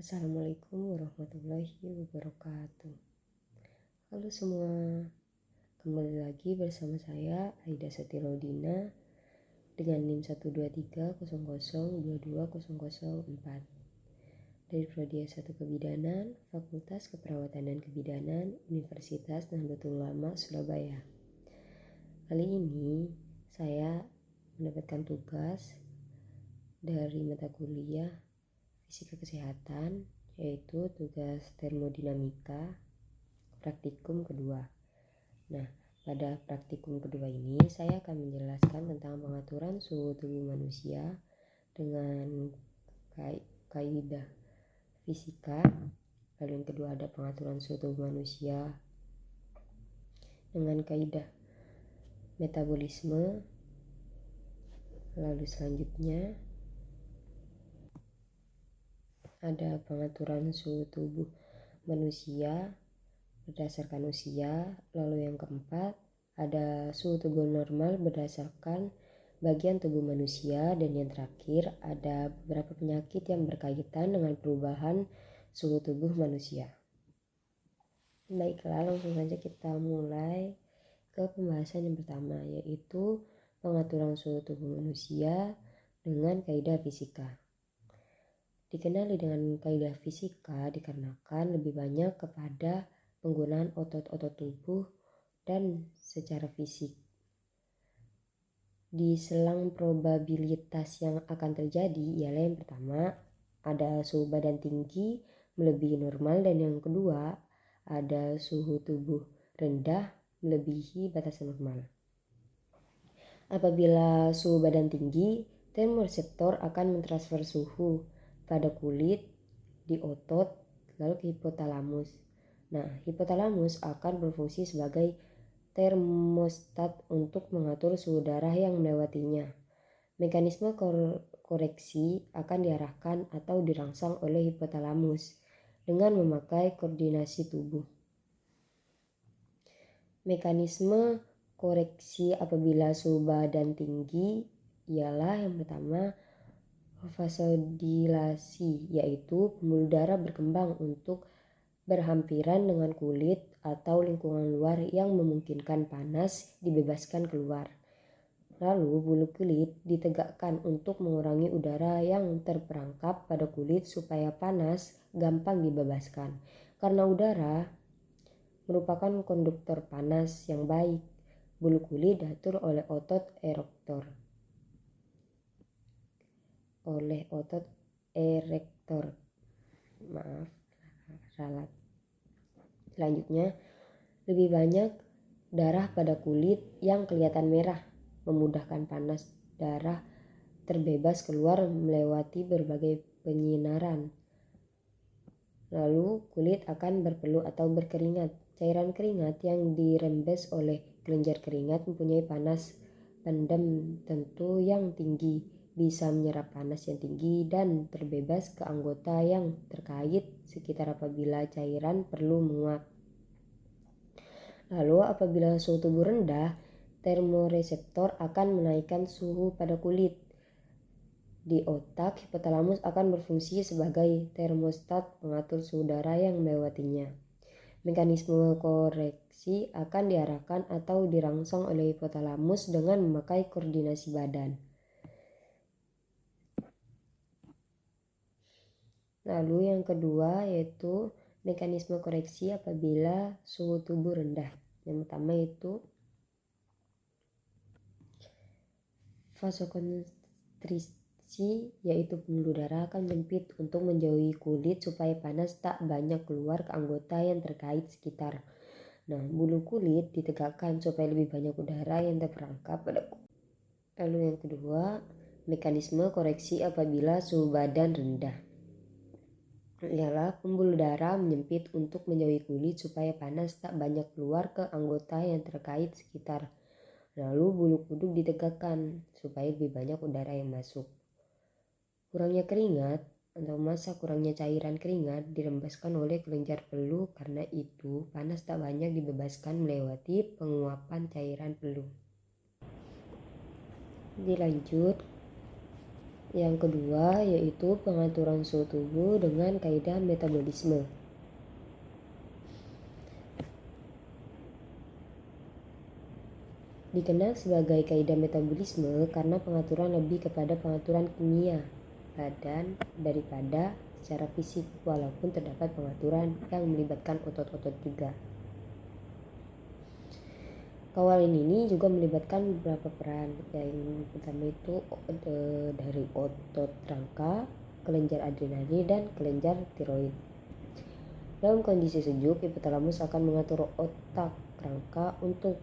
Assalamualaikum warahmatullahi wabarakatuh. Halo semua, kembali lagi bersama saya Aida Setirodina dengan NIM 12300220004 dari Prodi S1 Kebidanan, Fakultas Keperawatan dan Kebidanan, Universitas Nahdlatul Ulama Surabaya. Kali ini saya mendapatkan tugas dari mata kuliah Fisika Kesehatan, yaitu tugas termodinamika praktikum kedua. Nah, pada praktikum kedua ini saya akan menjelaskan tentang pengaturan suhu tubuh manusia dengan kaidah fisika. Lalu yang kedua ada pengaturan suhu tubuh manusia dengan kaidah metabolisme. Lalu selanjutnya ada pengaturan suhu tubuh manusia berdasarkan usia. Lalu yang keempat ada suhu tubuh normal berdasarkan bagian tubuh manusia. Dan yang terakhir ada beberapa penyakit yang berkaitan dengan perubahan suhu tubuh manusia. Baiklah, langsung saja kita mulai ke pembahasan yang pertama, yaitu pengaturan suhu tubuh manusia dengan kaidah fisika. Dikenali dengan kaidah fisika dikarenakan lebih banyak kepada penggunaan otot-otot tubuh dan secara fisik. Di selang probabilitas yang akan terjadi ialah yang pertama ada suhu badan tinggi melebihi normal, dan yang kedua ada suhu tubuh rendah melebihi batas normal. Apabila suhu badan tinggi, termoreseptor akan mentransfer suhu pada kulit, di otot, lalu ke hipotalamus. Nah, hipotalamus akan berfungsi sebagai termostat untuk mengatur suhu darah yang melewatinya. Mekanisme koreksi akan diarahkan atau dirangsang oleh hipotalamus dengan memakai koordinasi tubuh. Mekanisme koreksi apabila suhu badan tinggi ialah yang pertama vasodilasi, yaitu pembuluh darah berkembang untuk berhampiran dengan kulit atau lingkungan luar yang memungkinkan panas dibebaskan keluar. Lalu bulu kulit ditegakkan untuk mengurangi udara yang terperangkap pada kulit supaya panas gampang dibebaskan. Karena udara merupakan konduktor panas yang baik, bulu kulit diatur oleh otot erektor. Selanjutnya, lebih banyak darah pada kulit yang kelihatan merah, memudahkan panas darah terbebas keluar melewati berbagai penyinaran. Lalu kulit akan berpeluh atau berkeringat. Cairan keringat yang dirembes oleh kelenjar keringat mempunyai panas pendem tentu yang tinggi, bisa menyerap panas yang tinggi dan terbebas ke anggota yang terkait sekitar apabila cairan perlu menguap. Lalu apabila suhu tubuh rendah, termoreseptor akan menaikkan suhu pada kulit. Di otak, hipotalamus akan berfungsi sebagai termostat pengatur suhu darah yang melewatinya. Mekanisme koreksi akan diarahkan atau dirangsang oleh hipotalamus dengan memakai koordinasi badan. Lalu yang kedua yaitu mekanisme koreksi apabila suhu tubuh rendah. Yang pertama itu vasokonstriksi, yaitu pembuluh darah akan menyempit untuk menjauhi kulit supaya panas tak banyak keluar ke anggota yang terkait sekitar. Nah, bulu kulit ditegakkan supaya lebih banyak udara yang terperangkap pada kulit. Lalu yang kedua, mekanisme koreksi apabila suhu badan rendah ialah pembuluh darah menyempit untuk menjauhi kulit supaya panas tak banyak keluar ke anggota yang terkait sekitar. Lalu bulu kuduk ditegakkan supaya lebih banyak udara yang masuk. Kurangnya keringat atau masa kurangnya cairan keringat dirembeskan oleh kelenjar peluh, karena itu panas tak banyak dibebaskan melewati penguapan cairan peluh. Dilanjut Yang kedua yaitu pengaturan suhu tubuh dengan kaidah metabolisme. Dikenal sebagai kaidah metabolisme karena pengaturan lebih kepada pengaturan kimia badan daripada secara fisik, walaupun terdapat pengaturan yang melibatkan otot-otot juga. Kawalan ini juga melibatkan beberapa peran. Yang pertama itu dari otot rangka, kelenjar adrenalin, dan kelenjar tiroid. Dalam kondisi sejuk, hipotalamus akan mengatur otak rangka untuk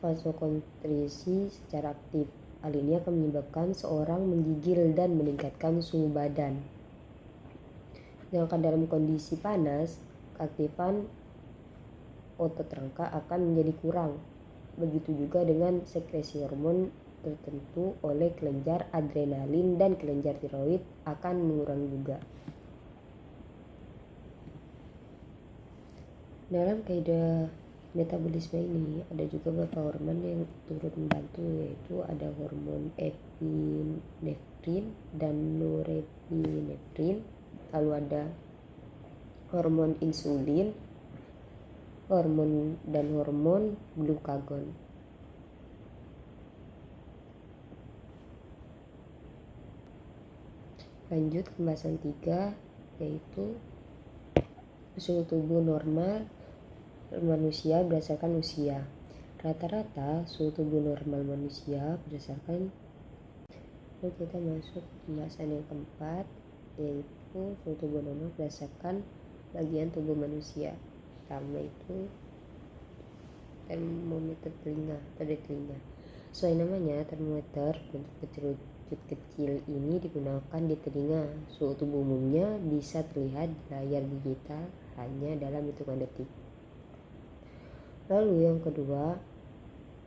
vasokonstriksi secara aktif. Hal ini akan menyebabkan seorang menggigil dan meningkatkan suhu badan. Sedangkan dalam kondisi panas, keaktifan otot rangka akan menjadi kurang. Begitu juga dengan sekresi hormon tertentu oleh kelenjar adrenalin dan kelenjar tiroid akan mengurangi juga. Dalam kaidah metabolisme ini ada juga beberapa hormon yang turut membantu, yaitu ada hormon epinefrin dan norepinefrin, lalu ada hormon insulin, hormon glukagon. Lanjut pembahasan 3 yaitu suhu tubuh normal manusia berdasarkan usia. Rata-rata suhu tubuh normal manusia berdasarkan. Lalu kita masuk pembahasan yang keempat yaitu suhu tubuh normal berdasarkan bagian tubuh manusia. Pertama itu termometer telinga atau dari telinga. Sesuai namanya, termometer bentuk kerucut kecil ini digunakan di telinga. Suhu tubuh umumnya bisa terlihat di layar digital hanya dalam hitungan detik. Lalu yang kedua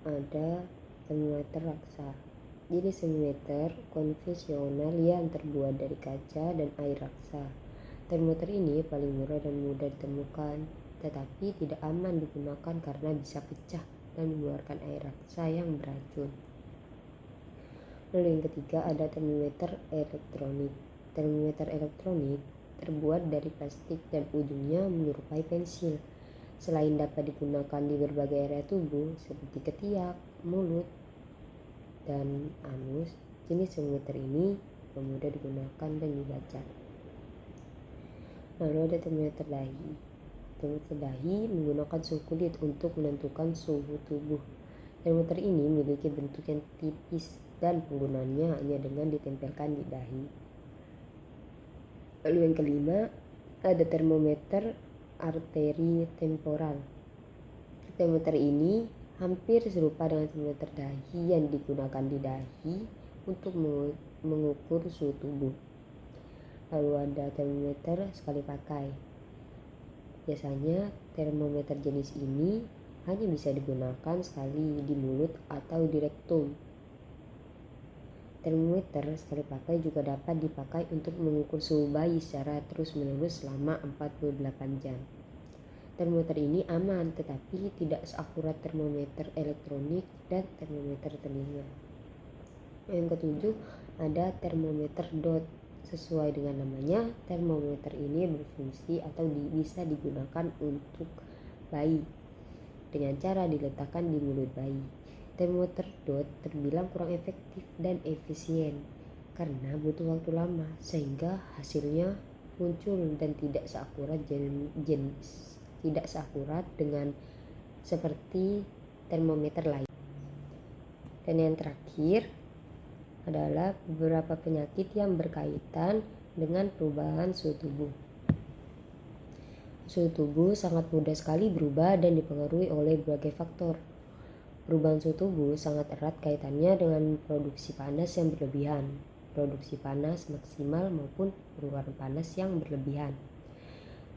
ada termometer raksa. Jenis termometer konvensional yang terbuat dari kaca dan air raksa. Termometer ini paling murah dan mudah ditemukan, tetapi tidak aman digunakan karena bisa pecah dan mengeluarkan air raksa yang beracun. Lalu yang ketiga ada termometer elektronik. Termometer elektronik terbuat dari plastik dan ujungnya menyerupai pensil. Selain dapat digunakan di berbagai area tubuh seperti ketiak, mulut, dan anus, jenis termometer ini mudah digunakan dan dibaca. Lalu ada termometer dahi. Termometer dahi menggunakan suhu kulit untuk menentukan suhu tubuh. Termometer ini memiliki bentuk yang tipis dan penggunaannya hanya dengan ditempelkan di dahi. Lalu yang kelima ada termometer arteri temporal. Termometer ini hampir serupa dengan termometer dahi yang digunakan di dahi untuk mengukur suhu tubuh. Lalu ada termometer sekali pakai. Biasanya termometer jenis ini hanya bisa digunakan sekali di mulut atau di rektum. Termometer sekali pakai juga dapat dipakai untuk mengukur suhu bayi secara terus-menerus selama 48 jam. Termometer ini aman tetapi tidak seakurat termometer elektronik dan termometer telinga. Yang ketujuh ada termometer dot. Sesuai dengan namanya, termometer ini berfungsi atau bisa digunakan untuk bayi dengan cara diletakkan di mulut bayi. Termometer dot terbilang kurang efektif dan efisien karena butuh waktu lama sehingga hasilnya muncul dan tidak seakurat dengan seperti termometer lain. Dan yang terakhir adalah beberapa penyakit yang berkaitan dengan perubahan suhu tubuh. Suhu tubuh sangat mudah sekali berubah dan dipengaruhi oleh berbagai faktor. Perubahan suhu tubuh sangat erat kaitannya dengan produksi panas yang berlebihan, produksi panas maksimal maupun pengeluaran panas yang berlebihan.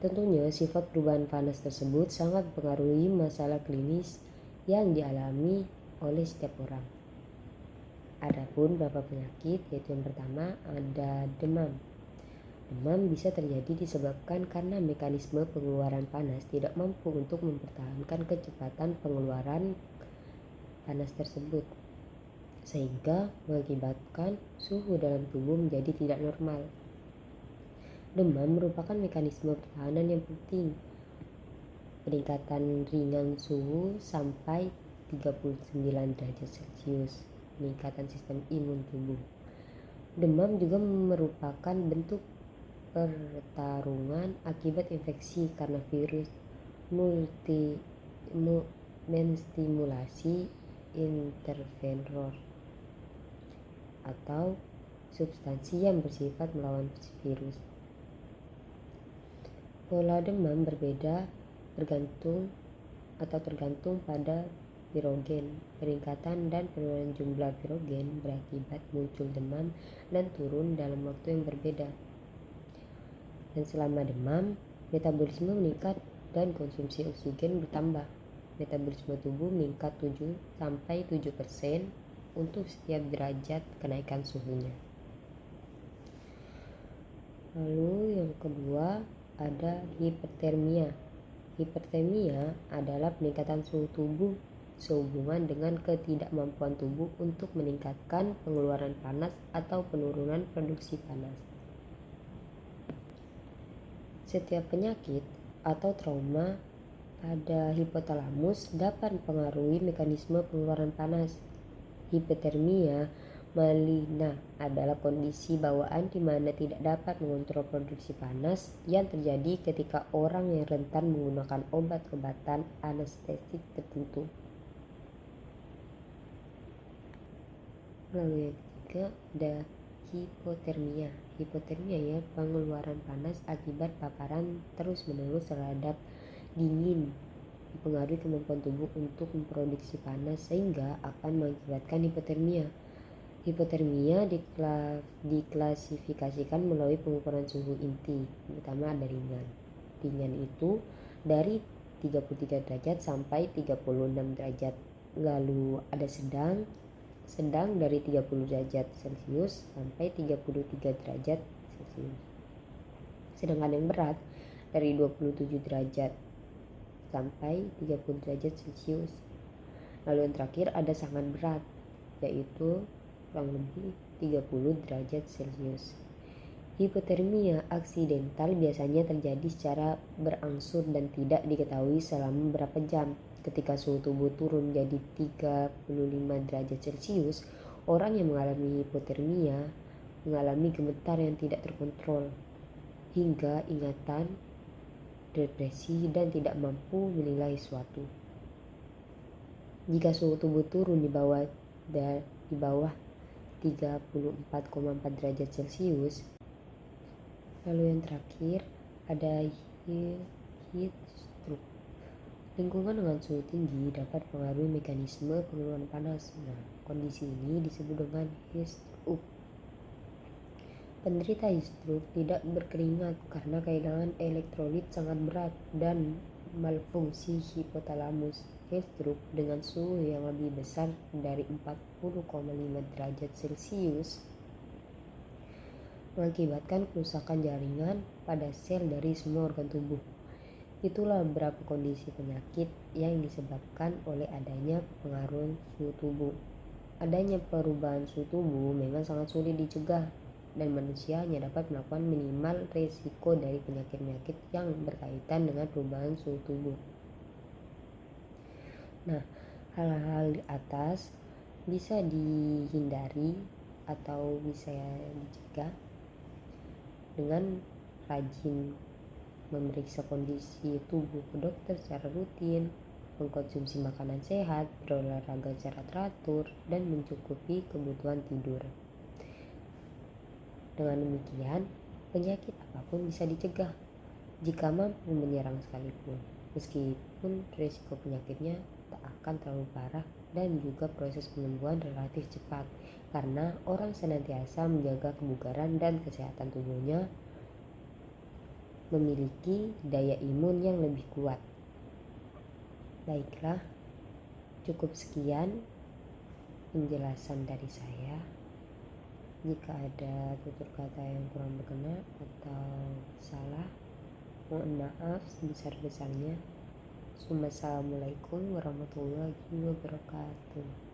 Tentunya sifat perubahan panas tersebut sangat mempengaruhi masalah klinis yang dialami oleh setiap orang. Adapun beberapa penyakit, yaitu yang pertama ada demam. Demam bisa terjadi disebabkan karena mekanisme pengeluaran panas tidak mampu untuk mempertahankan kecepatan pengeluaran panas tersebut. sehingga mengakibatkan suhu dalam tubuh menjadi tidak normal. Demam merupakan mekanisme pertahanan yang penting. Peningkatan ringan suhu sampai 39 derajat Celcius, peningkatan sistem imun tubuh. Demam juga merupakan bentuk pertarungan akibat infeksi karena virus menstimulasi interferon atau substansi yang bersifat melawan virus. Pola demam berbeda tergantung pada virogen. Peningkatan dan penurunan jumlah virogen berakibat muncul demam dan turun dalam waktu yang berbeda. Dan selama demam, metabolisme meningkat dan konsumsi oksigen bertambah. Metabolisme tubuh meningkat 7-7% untuk setiap derajat kenaikan suhunya. Lalu yang kedua ada hipertermia. Hipertermia adalah peningkatan suhu tubuh sehubungan dengan ketidakmampuan tubuh untuk meningkatkan pengeluaran panas atau penurunan produksi panas. Setiap penyakit atau trauma pada hipotalamus dapat mempengaruhi mekanisme pengeluaran panas. Hipotermia maligna adalah kondisi bawaan di mana tidak dapat mengontrol produksi panas yang terjadi ketika orang yang rentan menggunakan obat-obatan anestetik tertentu. Lalu yang ketiga ada hipotermia. Hipotermia ya pengeluaran panas akibat paparan terus-menerus terhadap dingin mempengaruhi kemampuan tubuh untuk memproduksi panas sehingga akan mengakibatkan hipotermia. Hipotermia diklasifikasikan melalui pengukuran suhu inti, pertama ada ringan. Ringan itu dari 33 derajat sampai 36 derajat. Lalu ada sedang dari 30 derajat Celcius sampai 33 derajat Celcius. Sedangkan yang berat dari 27 derajat sampai 30 derajat Celcius. Lalu yang terakhir ada sangat berat, yaitu kurang lebih 30 derajat Celcius. Hipotermia aksidental biasanya terjadi secara berangsur dan tidak diketahui selama beberapa jam. Ketika suhu tubuh turun menjadi 35 derajat Celcius, orang yang mengalami hipotermia mengalami gemetar yang tidak terkontrol, hingga ingatan, depresi, dan tidak mampu menilai sesuatu. Jika suhu tubuh turun di bawah 34,4 derajat Celcius. Lalu yang terakhir ada heat stroke. Lingkungan dengan suhu tinggi dapat mempengaruhi mekanisme pengeluaran panas. Nah, kondisi ini disebut dengan heat stroke. Penderita heat stroke tidak berkeringat karena kehilangan elektrolit sangat berat dan malfungsi hipotalamus. Heat stroke dengan suhu yang lebih besar dari 40,5 derajat Celcius mengakibatkan kerusakan jaringan pada sel dari semua organ tubuh. Itulah beberapa kondisi penyakit yang disebabkan oleh adanya pengaruh suhu tubuh. Adanya perubahan suhu tubuh memang sangat sulit dicegah, dan manusia hanya dapat melakukan minimal risiko dari penyakit-penyakit yang berkaitan dengan perubahan suhu tubuh. Nah, hal-hal di atas bisa dihindari atau bisa dicegah dengan rajin memeriksa kondisi tubuh ke dokter secara rutin, mengkonsumsi makanan sehat, berolahraga secara teratur, dan mencukupi kebutuhan tidur. Dengan demikian, penyakit apapun bisa dicegah jika mampu menyerang sekalipun, meskipun risiko penyakitnya tak akan terlalu parah dan juga proses penyembuhan relatif cepat karena orang senantiasa menjaga kebugaran dan kesehatan tubuhnya, memiliki daya imun yang lebih kuat. Baiklah, cukup sekian penjelasan dari saya. Jika ada tutur kata yang kurang berkenan atau salah, mohon maaf sebesar-besarnya. Assalamualaikum warahmatullahi wabarakatuh.